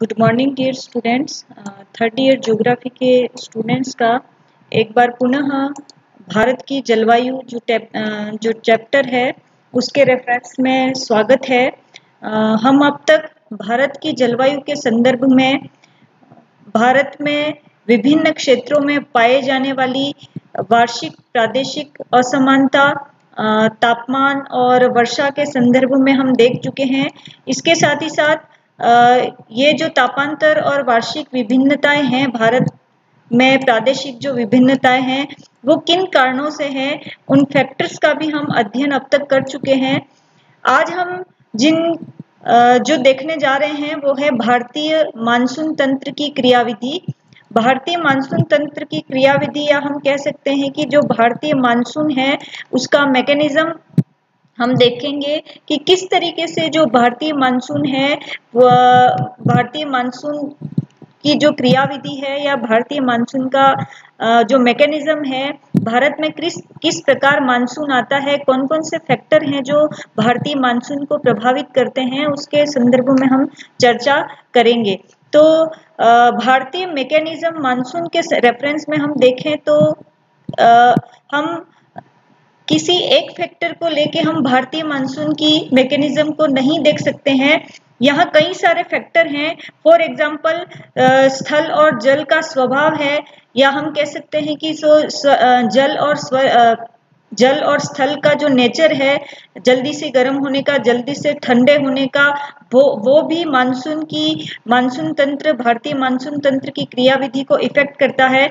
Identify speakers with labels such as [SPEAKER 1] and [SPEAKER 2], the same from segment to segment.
[SPEAKER 1] Good morning dear students. Third year geography के students का एक बार पुनः भारत की जलवायु जो चैप्टर है उसके रेफरेंस में स्वागत है। हम अब तक भारत की जलवायु के संदर्भ में भारत में विभिन्न क्षेत्रों में पाए जाने वाली वार्षिक प्रादेशिक असमानता, तापमान और वर्षा के संदर्भ में हम देख चुके हैं। इसके साथ ही साथ ये जो तापांतर और वार्षिक विभिन्नताएं हैं, भारत में प्रादेशिक जो विभिन्नताएं हैं वो किन कारणों से हैं, उन फैक्टर्स का भी हम अध्ययन अब तक कर चुके हैं। आज हम जो देखने जा रहे हैं वो है भारतीय मानसून तंत्र की क्रियाविधि। भारतीय मानसून तंत्र की क्रियाविधि, या हम कह सकते हैं कि जो भारतीय मानसून है उसका मैकेनिज्म हम देखेंगे कि किस तरीके से जो भारतीय मानसून है, भारतीय मानसून की जो क्रियाविधि है या भारतीय मानसून का जो मैकेनिज्म है, भारत में किस प्रकार मानसून आता है, कौन कौन से फैक्टर हैं जो भारतीय मानसून को प्रभावित करते हैं, उसके संदर्भ में हम चर्चा करेंगे। तो भारतीय मैकेनिज्म मानसून के रेफरेंस में हम देखें तो हम किसी एक फैक्टर को लेके हम भारतीय मानसून की मैकेनिज्म को नहीं देख सकते हैं। यहाँ कई सारे फैक्टर हैं। फॉर एग्जाम्पल स्थल और जल का स्वभाव है, या हम कह सकते हैं कि जल और स्थल का जो नेचर है, जल्दी से गर्म होने का, जल्दी से ठंडे होने का, वो भी मानसून तंत्र, भारतीय मानसून तंत्र की क्रियाविधि को इफेक्ट करता है।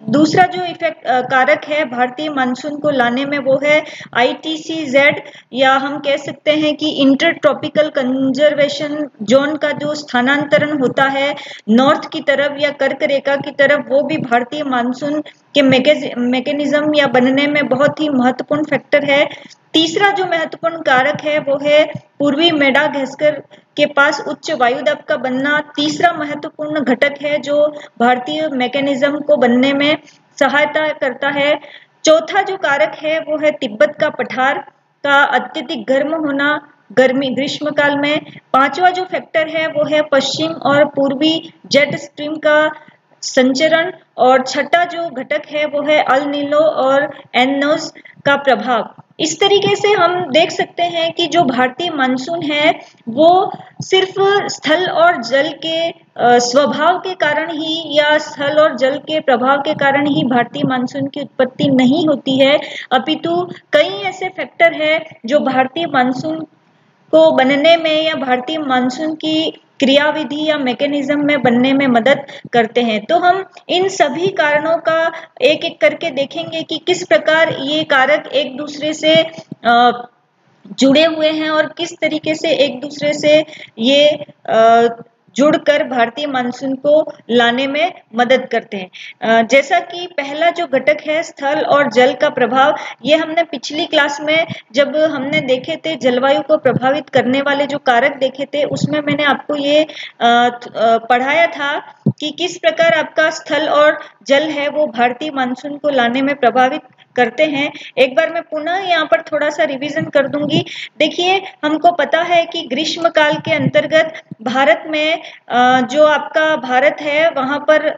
[SPEAKER 1] दूसरा जो इफेक्ट कारक है भारतीय मानसून को लाने में वो है ITCZ, या हम कह सकते हैं कि इंटर ट्रॉपिकल कंजर्वेशन जोन का जो स्थानांतरण होता है नॉर्थ की तरफ या कर्क रेखा की तरफ, वो भी भारतीय मानसून के मैकेनिज्म या बनने में बहुत ही महत्वपूर्ण फैक्टर है। तीसरा जो महत्वपूर्ण कारक है वो है पूर्वी मेडागास्कर के पास उच्च वायुदाब का बनना। तीसरा महत्वपूर्ण घटक है जो भारतीय मैकेनिज्म को बनने में सहायता करता है। चौथा जो कारक है वो है तिब्बत का पठार का अत्यधिक गर्म होना ग्रीष्म काल में। पांचवा जो फैक्टर है वो है पश्चिम और पूर्वी जेट स्ट्रीम का संचरण, और छठा जो घटक है वो है अल नीनो और एनोस का प्रभाव। इस तरीके से हम देख सकते हैं कि जो भारतीय मानसून है वो सिर्फ स्थल और जल के स्वभाव के कारण ही या स्थल और जल के प्रभाव के कारण ही भारतीय मानसून की उत्पत्ति नहीं होती है, अपितु कई ऐसे फैक्टर है जो भारतीय मानसून को बनने में या भारतीय मानसून की क्रियाविधि या मैकेनिज्म में बनने में मदद करते हैं। तो हम इन सभी कारणों का एक एक करके देखेंगे कि किस प्रकार ये कारक एक दूसरे से जुड़े हुए हैं और किस तरीके से एक दूसरे से ये जुड़कर भारतीय मानसून को लाने में मदद करते हैं। जैसा कि पहला जो घटक है स्थल और जल का प्रभाव, ये हमने पिछली क्लास में जब हमने देखे थे जलवायु को प्रभावित करने वाले जो कारक देखे थे, उसमें मैंने आपको ये पढ़ाया था कि किस प्रकार आपका स्थल और जल है वो भारतीय मानसून को लाने में प्रभावित करते हैं। एक बार मैं पुनः यहाँ पर थोड़ा सा रिवीजन कर दूंगी। देखिए, हमको पता है कि ग्रीष्म काल के अंतर्गत भारत में जो आपका भारत है वहां पर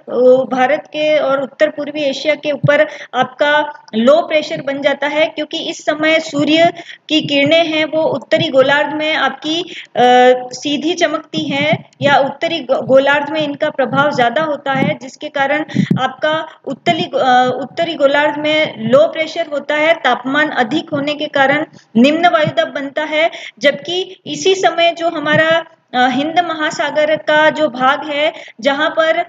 [SPEAKER 1] भारत के और उत्तर पूर्वी एशिया के ऊपर आपका लो प्रेशर बन जाता है, क्योंकि इस समय सूर्य की किरणें हैं वो उत्तरी गोलार्ध में आपकी सीधी चमकती हैं, या गोलार्ध में इनका प्रभाव ज्यादा होता है, जिसके कारण आपका उत्तरी गोलार्ध में लो प्रेशर होता है। तापमान अधिक होने के कारण निम्न वायुदाब बनता है, जबकि इसी समय जो हमारा हिंद महासागर का जो भाग है जहां पर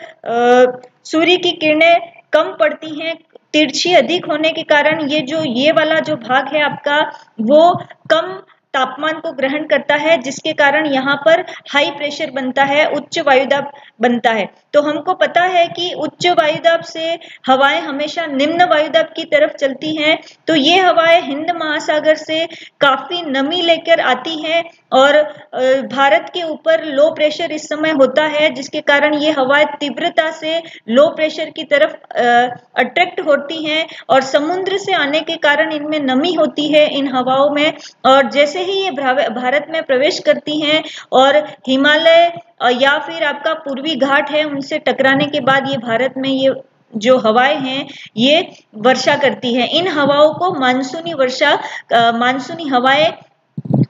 [SPEAKER 1] सूर्य की किरणें कम पड़ती हैं, तिरछी अधिक होने के कारण ये वाला जो भाग है आपका वो कम तापमान को ग्रहण करता है, जिसके कारण यहाँ पर हाई प्रेशर बनता है, उच्च वायुदाब बनता है। तो हमको पता है कि उच्च वायुदाब से हवाएं हमेशा निम्न वायुदाब की तरफ चलती हैं, तो ये हवाएं हिंद महासागर से काफी नमी लेकर आती हैं और भारत के ऊपर लो प्रेशर इस समय होता है, जिसके कारण ये हवाएं तीव्रता से लो प्रेशर की तरफ अट्रैक्ट होती हैं, और समुद्र से आने के कारण इनमें नमी होती है इन हवाओं में, और जैसे जैसे ही ये भारत में प्रवेश करती हैं और हिमालय या फिर आपका पूर्वी घाट है उनसे टकराने के बाद ये भारत में ये जो हवाएं हैं ये वर्षा करती है। इन हवाओं को मानसूनी वर्षा, मानसूनी हवाएं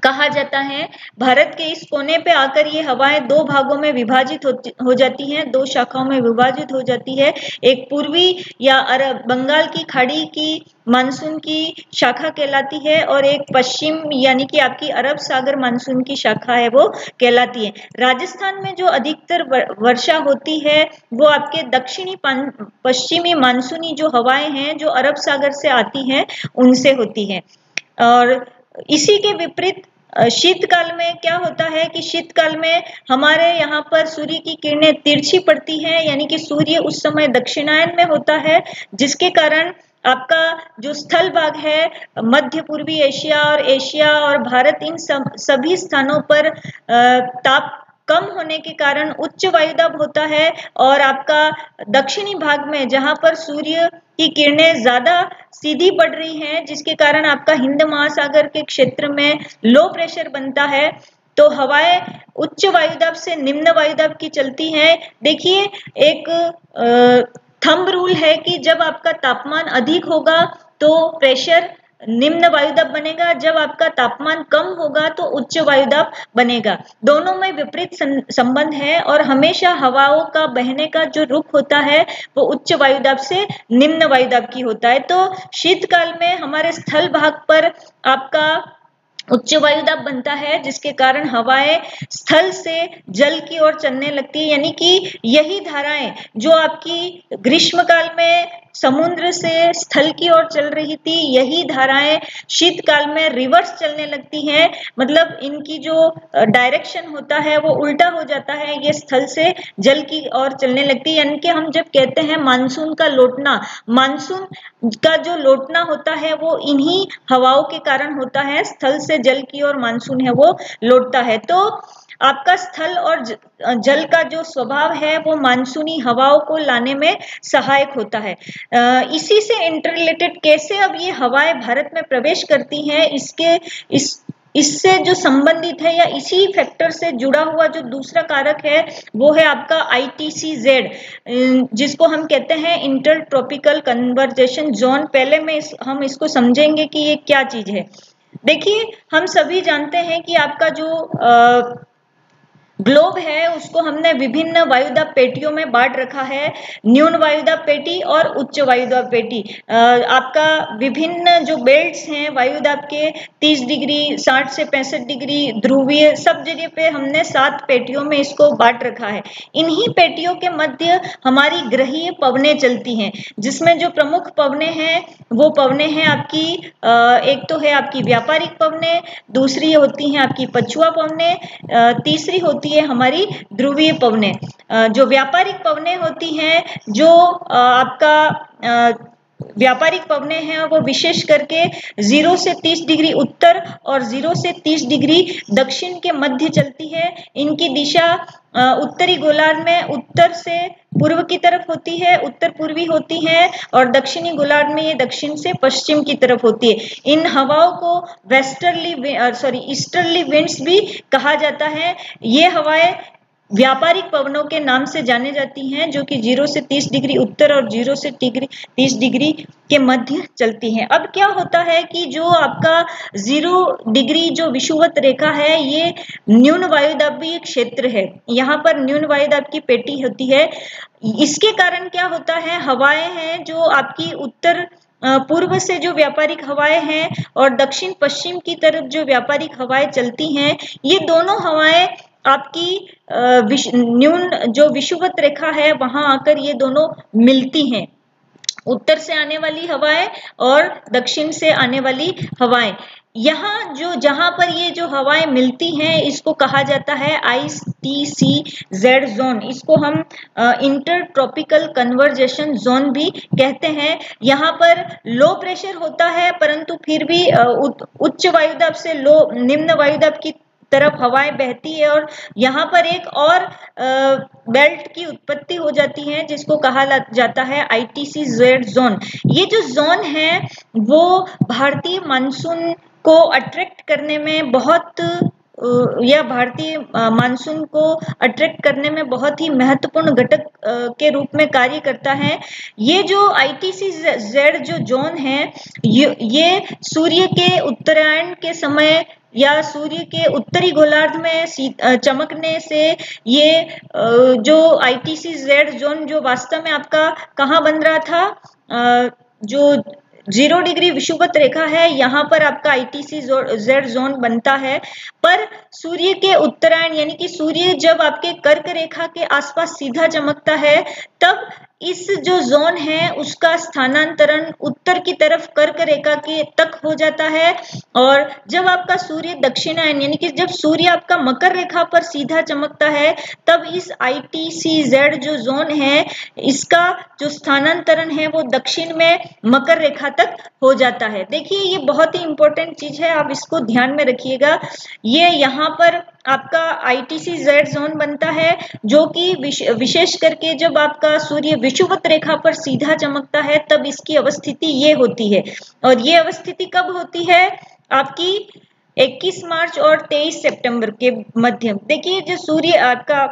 [SPEAKER 1] कहा जाता है। भारत के इस कोने पे आकर ये हवाएं दो भागों में विभाजित हो जाती हैं, दो शाखाओं में विभाजित हो जाती है। एक पूर्वी या अरब बंगाल की खाड़ी की मानसून की शाखा कहलाती है और एक पश्चिम यानी कि आपकी अरब सागर मानसून की शाखा है वो कहलाती है। राजस्थान में जो अधिकतर वर्षा होती है वो आपके दक्षिणी पश्चिमी मानसूनी जो हवाएं हैं जो अरब सागर से आती हैं उनसे होती है। और इसी के विपरीत शीतकाल में क्या होता है कि शीतकाल में हमारे यहाँ पर सूर्य की किरणें तिरछी पड़ती हैं, यानी कि सूर्य उस समय दक्षिणायन में होता है, जिसके कारण आपका जो स्थल भाग है मध्य पूर्वी एशिया और भारत, इन सभी स्थानों पर ताप कम होने के कारण उच्च वायुदाब होता है। और आपका दक्षिणी भाग में जहां पर सूर्य की किरणें ज्यादा सीधी पड़ रही हैं, जिसके कारण आपका हिंद महासागर के क्षेत्र में लो प्रेशर बनता है, तो हवाएं उच्च वायुदाब से निम्न वायुदाब की चलती हैं। देखिए एक थंब रूल है कि जब आपका तापमान अधिक होगा तो प्रेशर निम्न वायुदाब बनेगा, जब आपका तापमान कम होगा तो उच्च वायुदाब बनेगा। दोनों में विपरीत संबंध है और हमेशा हवाओं का बहने का जो रुख होता है वो उच्च वायुदाब से निम्न वायुदाब की होता है। तो शीतकाल में हमारे स्थल भाग पर आपका उच्च वायुदाब बनता है, जिसके कारण हवाएं स्थल से जल की ओर चलने लगती है, यानी कि यही धाराएं जो आपकी ग्रीष्मकाल में समुद्र से स्थल की ओर चल रही थी, यही धाराएं शीतकाल में रिवर्स चलने लगती हैं। मतलब इनकी जो डायरेक्शन होता है वो उल्टा हो जाता है, ये स्थल से जल की ओर चलने लगती है। यानी कि हम जब कहते हैं मानसून का लौटना, मानसून का जो लौटना होता है वो इन्हीं हवाओं के कारण होता है, स्थल से जल की ओर मानसून है वो लौटता है। तो आपका स्थल और जल का जो स्वभाव है वो मानसूनी हवाओं को लाने में सहायक होता है। इसी से इंटररिलेटेड कैसे अब ये हवाएं भारत में प्रवेश करती हैं, इससे जो संबंधित है या इसी फैक्टर से जुड़ा हुआ जो दूसरा कारक है वो है आपका ITCZ, जिसको हम कहते हैं इंटर ट्रॉपिकल कन्वर्जेशन जोन। पहले में हम इसको समझेंगे कि ये क्या चीज है। देखिए हम सभी जानते हैं कि आपका जो ग्लोब है उसको हमने विभिन्न वायुदाब पेटियों में बांट रखा है, न्यून वायुदाब पेटी और उच्च वायुदाब पेटी। आपका विभिन्न जो बेल्ट्स हैं वायुदाब के 30 डिग्री 60 से 65 डिग्री ध्रुवीय, सब जगह पे हमने 7 पेटियों में इसको बांट रखा है। इन्हीं पेटियों के मध्य हमारी ग्रहीय पवनें चलती हैं, जिसमें जो प्रमुख पवनें हैं वो पवनें हैं आपकी एक तो है आपकी व्यापारिक पवनें, दूसरी होती हैं आपकी पछुआ पवनें, तीसरी होती है हमारी ध्रुवीय पवनें। जो व्यापारिक पवनें होती हैं, जो आपका व्यापारिक पवनें हैं वो विशेष करके 0 से 30 डिग्री उत्तर और 0 से 30 डिग्री दक्षिण के मध्य चलती है। इनकी दिशा उत्तरी गोलार्ध में उत्तर से पूर्व की तरफ होती है, उत्तर पूर्वी होती है, और दक्षिणी गोलार्ध में ये दक्षिण से पश्चिम की तरफ होती है। इन हवाओं को ईस्टर्ली विंड्स भी कहा जाता है। ये हवाएं व्यापारिक पवनों के नाम से जाने जाती हैं, जो कि 0 से 30 डिग्री उत्तर और 0 से 30 डिग्री के मध्य चलती हैं। अब क्या होता है कि जो आपका 0 डिग्री जो विषुवत रेखा है ये न्यून वायुदाबीय क्षेत्र है, यहाँ पर न्यून वायुदाब की पेटी होती है। इसके कारण क्या होता है, हवाएं हैं जो आपकी उत्तर पूर्व से जो व्यापारिक हवाएं हैं और दक्षिण पश्चिम की तरफ जो व्यापारिक हवाएं चलती हैं, ये दोनों हवाएं आपकी न्यून जो विषुवत रेखा है वहां आकर ये दोनों मिलती हैं, उत्तर से आने वाली हवाएं और दक्षिण से आने वाली हवाएं। यहाँ जहां पर ये जो हवाएं मिलती हैं इसको कहा जाता है ITCZ जोन। इसको हम इंटर ट्रॉपिकल कन्वर्जेशन जोन भी कहते हैं। यहाँ पर लो प्रेशर होता है, परंतु फिर भी उच्च वायुदाब से निम्न वायुदाब की तरफ हवाएं बहती है और यहाँ पर एक और बेल्ट की उत्पत्ति हो जाती है जिसको कहा जाता है ITCZ जोन। ये जो जोन है वो भारतीय मानसून को अट्रैक्ट करने में बहुत या भारतीय मानसून को अट्रैक्ट करने में बहुत ही महत्वपूर्ण घटक के रूप में कार्य करता है। ये जो ITCZ जो जोन है ये सूर्य के उत्तरायण के समय या सूर्य के उत्तरी गोलार्ध में चमकने से ये जो ITCZ जोन जो वास्तव में आपका कहाँ बन रहा था, जो 0 डिग्री विषुवत रेखा है यहाँ पर आपका ITCZ जोन बनता है। पर सूर्य के उत्तरायण यानी कि सूर्य जब आपके कर्क रेखा के आसपास सीधा चमकता है तब इस जो जोन है उसका स्थानांतरण उत्तर की तरफ कर्क रेखा के तक हो जाता है। और जब आपका सूर्य दक्षिणायन यानी कि जब सूर्य आपका मकर रेखा पर सीधा चमकता है तब इस ITCZ जो जोन है इसका जो स्थानांतरण है वो दक्षिण में मकर रेखा तक हो जाता है। देखिए ये बहुत ही इंपॉर्टेंट चीज है, आप इसको ध्यान में रखिएगा। ये यहाँ पर आपका ITCZ जोन बनता है जो कि विशेष करके जब आपका सूर्य विषुवत रेखा पर सीधा चमकता है तब इसकी अवस्थिति ये होती है। और ये अवस्थिति कब होती है? आपकी 21 मार्च और 23 सितंबर के मध्य। देखिए जो सूर्य आपका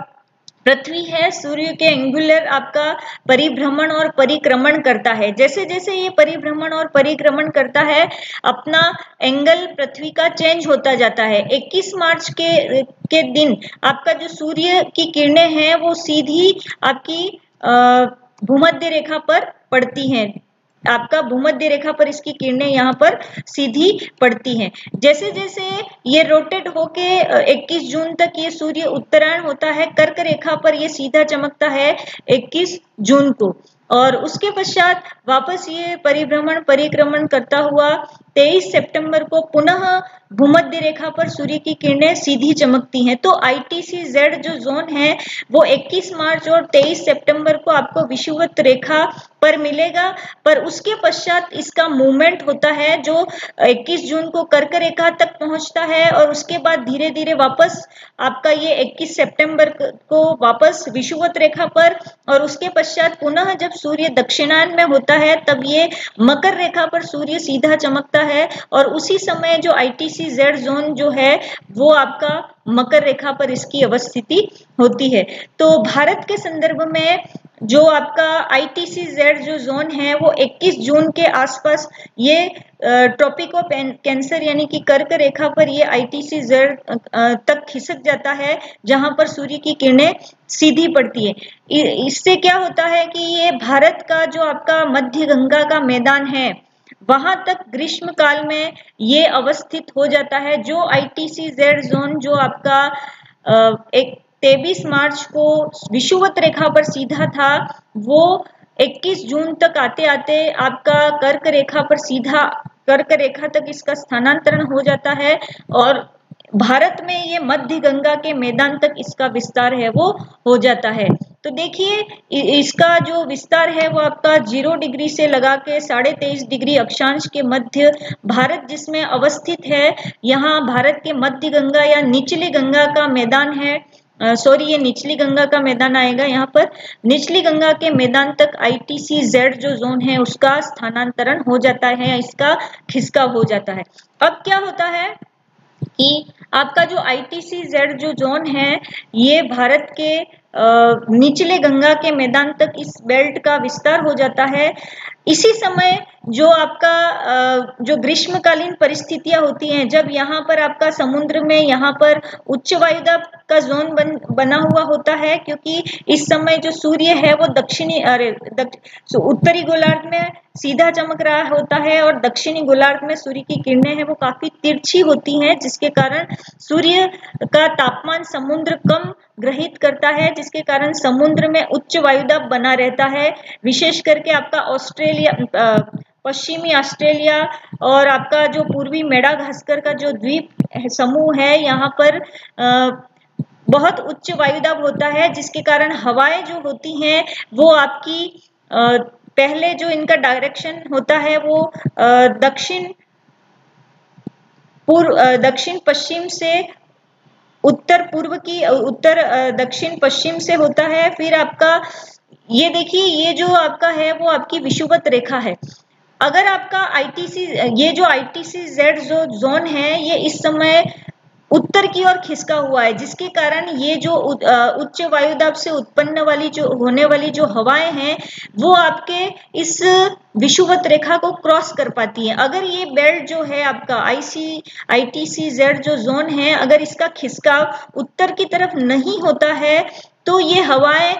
[SPEAKER 1] पृथ्वी है सूर्य के एंगुलर आपका परिभ्रमण और परिक्रमण करता है। जैसे जैसे ये परिभ्रमण और परिक्रमण करता है अपना एंगल पृथ्वी का चेंज होता जाता है। 21 मार्च के दिन आपका जो सूर्य की किरणें हैं वो सीधी आपकी भूमध्य रेखा पर पड़ती हैं। आपका भूमध्य रेखा पर इसकी किरणें यहाँ पर सीधी पड़ती हैं। जैसे जैसे ये रोटेट होके 21 जून तक ये सूर्य उत्तरायण होता है, कर्क रेखा पर ये सीधा चमकता है 21 जून को, और उसके पश्चात वापस ये परिभ्रमण परिक्रमण करता हुआ 23 सितंबर को पुनः भूमध्य रेखा पर सूर्य की किरणें सीधी चमकती हैं। तो ITCZ जो जोन है वो 21 मार्च और 23 सितंबर को आपको विषुवत रेखा पर मिलेगा। पर उसके पश्चात इसका मूवमेंट होता है जो 21 जून को कर्क रेखा तक पहुंचता है और उसके बाद धीरे धीरे वापस आपका ये 21 सितंबर को वापस विषुवत रेखा पर, और उसके पश्चात पुनः जब सूर्य दक्षिणायन में होता है तब ये मकर रेखा पर सूर्य सीधा चमकता है और उसी समय जो ITCZ जोन जो है वो आपका मकर रेखा पर इसकी अवस्थिति होती है। तो भारत के संदर्भ में जो आपका ITCZ जो जोन है वो 21 जून के आसपास ये ट्रॉपिक ऑफ कैंसर यानी कि कर्क रेखा पर ये ITCZ तक खिसक जाता है जहां पर सूर्य की किरणें सीधी पड़ती है। इससे क्या होता है कि ये भारत का जो आपका मध्य गंगा का मैदान है वहां तक ग्रीष्म काल में ये अवस्थित हो जाता है। जो ITCZ जोन जो आपका एक 23 मार्च को विषुवत रेखा पर सीधा था वो 21 जून तक आते आते आपका कर्क रेखा पर सीधा कर्क रेखा तक इसका स्थानांतरण हो जाता है और भारत में ये मध्य गंगा के मैदान तक इसका विस्तार है वो हो जाता है। तो देखिए इसका जो विस्तार है वो आपका 0 डिग्री से लगा के 23.5 डिग्री अक्षांश के मध्य भारत जिसमें अवस्थित है, यहाँ भारत के मध्य गंगा या निचली गंगा का मैदान है, ये निचली गंगा का मैदान आएगा। यहाँ पर निचली गंगा के मैदान तक ITCZ जो जोन है उसका स्थानांतरण हो जाता है, इसका खिसकाव हो जाता है। अब क्या होता है कि आपका जो ITCZ जो जोन है ये भारत के निचले गंगा के मैदान तक इस बेल्ट का विस्तार हो जाता है। इसी समय जो आपका जो ग्रीष्मकालीन परिस्थितियां होती हैं, जब यहाँ पर आपका समुद्र में यहाँ पर उच्च वायुदाब का जोन बना हुआ होता है, क्योंकि इस समय जो सूर्य है वो उत्तरी गोलार्ध में सीधा चमक रहा होता है और दक्षिणी गोलार्ध में सूर्य की किरणें हैं वो काफी तिरछी होती हैं, जिसके कारण सूर्य का तापमान समुद्र कम ग्रहित करता है, जिसके कारण समुद्र में उच्च वायुदाब बना रहता है। विशेष करके आपका पश्चिमी ऑस्ट्रेलिया और आपका जो पूर्वी मेडागास्कर का जो द्वीप समूह है यहाँ पर बहुत उच्च वायुदाब होता है, जिसके कारण हवाएं जो होती हैं वो आपकी पहले जो इनका डायरेक्शन होता है वो दक्षिण पश्चिम से उत्तर पूर्व की उत्तर दक्षिण पश्चिम से होता है। फिर आपका ये देखिए ये जो आपका है वो आपकी विषुवत रेखा है। अगर आपका आईटीसी, ये जो आईटीसी जेड जो जोन है ये इस समय उत्तर की ओर खिसका हुआ है, जिसके कारण ये जो उच्च वायुदाब से उत्पन्न वाली जो होने वाली जो हवाएं हैं वो आपके इस विषुवत रेखा को क्रॉस कर पाती है। अगर ये बेल्ट जो है आपका आईटीसी जेड जो जोन है, अगर इसका खिसकाव उत्तर की तरफ नहीं होता है तो ये हवाएं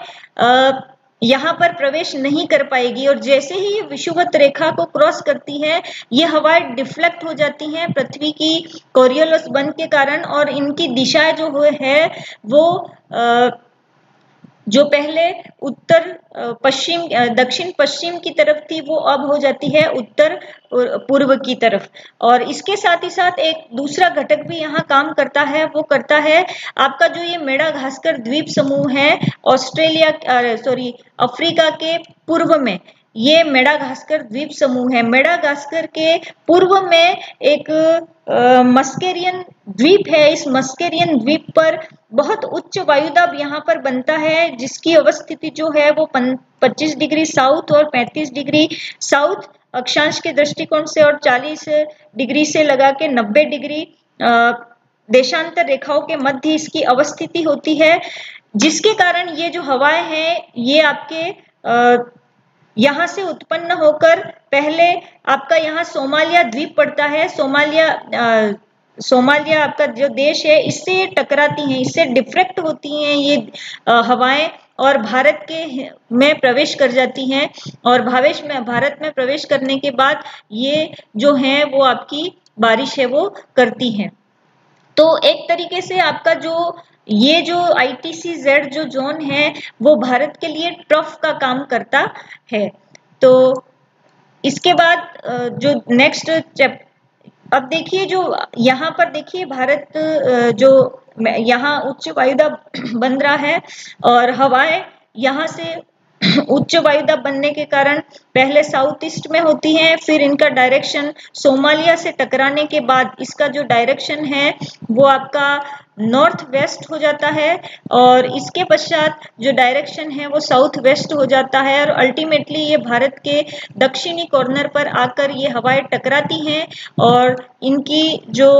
[SPEAKER 1] यहाँ पर प्रवेश नहीं कर पाएगी, और जैसे ही ये विषुवत रेखा को क्रॉस करती है ये हवाएं डिफ्लेक्ट हो जाती हैं पृथ्वी की कोरियोलिस बंध के कारण, और इनकी दिशा जो है वो जो पहले उत्तर पश्चिम दक्षिण पश्चिम की तरफ थी वो अब हो जाती है उत्तर पूर्व की तरफ। और इसके साथ ही साथ एक दूसरा घटक भी यहाँ काम करता है, वो करता है आपका जो ये मेडागास्कर द्वीप समूह है अफ्रीका के पूर्व में, ये मेडागास्कर द्वीप समूह है। मेडागास्कर के पूर्व में एक मस्केरियन द्वीप है। इस मस्केरियन द्वीप पर बहुत उच्च वायुदाब यहाँ पर बनता है, जिसकी अवस्थिति जो है वो 25 डिग्री साउथ और 35 डिग्री साउथ अक्षांश के दृष्टिकोण से और 40 डिग्री से लगा के 90 डिग्री देशांतर रेखाओं के मध्य इसकी अवस्थिति होती है, जिसके कारण ये जो हवाएं हैं ये आपके यहाँ से उत्पन्न होकर पहले आपका यहाँ सोमालिया द्वीप पड़ता है। सोमालिया आपका जो देश है इससे टकराती हैं, इससे डिफ्रेक्ट होती हैं ये हवाएं और भारत के में प्रवेश कर जाती हैं, और भारत में प्रवेश करने के बाद ये जो है वो आपकी बारिश है वो करती हैं। तो एक तरीके से आपका ये जो आईटीसी जेड जो जोन है वो भारत के लिए ट्रफ का काम करता है। तो इसके बाद जो नेक्स्ट अब देखिए जो यहाँ पर देखिए भारत जो यहाँ उच्च वायुदाब बन रहा है और हवाएं यहाँ से उच्च वायुदाब बनने के कारण पहले साउथ ईस्ट में होती हैं, फिर इनका डायरेक्शन सोमालिया से टकराने के बाद इसका जो डायरेक्शन है वो आपका नॉर्थ वेस्ट हो जाता है, और इसके पश्चात जो डायरेक्शन है वो साउथ वेस्ट हो जाता है, और अल्टीमेटली ये भारत के दक्षिणी कॉर्नर पर आकर ये हवाएं टकराती हैं और इनकी जो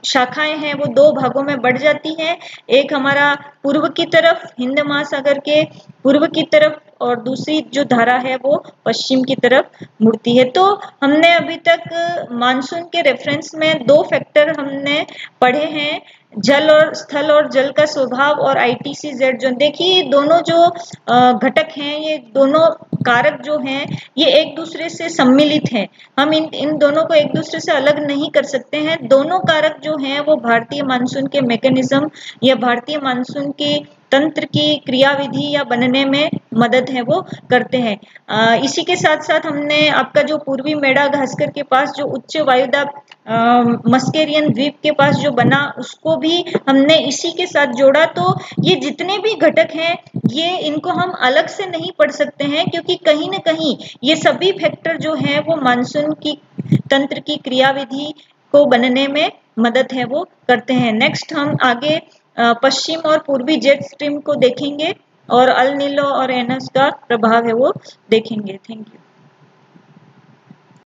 [SPEAKER 1] शाखाएं हैं वो दो भागों में बढ़ जाती हैं। एक हमारा पूर्व की तरफ हिंद महासागर के पूर्व की तरफ, और दूसरी जो धारा है वो पश्चिम की तरफ मुड़ती है। तो हमने अभी तक मानसून के रेफरेंस में दो फैक्टर हमने पढ़े हैं, जल और स्थल और जल का स्वभाव और आईटीसी जेड जोन। देखिए दोनों जो घटक हैं, ये दोनों कारक जो हैं ये एक दूसरे से सम्मिलित हैं। हम इन दोनों को एक दूसरे से अलग नहीं कर सकते हैं। दोनों कारक जो हैं वो भारतीय मानसून के मैकेनिज्म या भारतीय मानसून की तंत्र की क्रियाविधि या बनने में मदद है वो करते हैं। इसी के साथ साथ हमने आपका जो पूर्वी मेडागास्कर के पास जो उच्च वायुदाब मस्केरियन द्वीप के पास जो बना उसको भी हमने इसी के साथ जोड़ा। तो ये जितने भी घटक हैं ये इनको हम अलग से नहीं पढ़ सकते हैं, क्योंकि कहीं ना कहीं ये सभी फैक्टर जो हैं वो मानसून की तंत्र की क्रियाविधि को बनने में मदद है वो करते हैं। नेक्स्ट हम आगे पश्चिम और पूर्वी जेट स्ट्रीम को देखेंगे और अल नीलो और एनस का प्रभाव है वो देखेंगे। Thank you.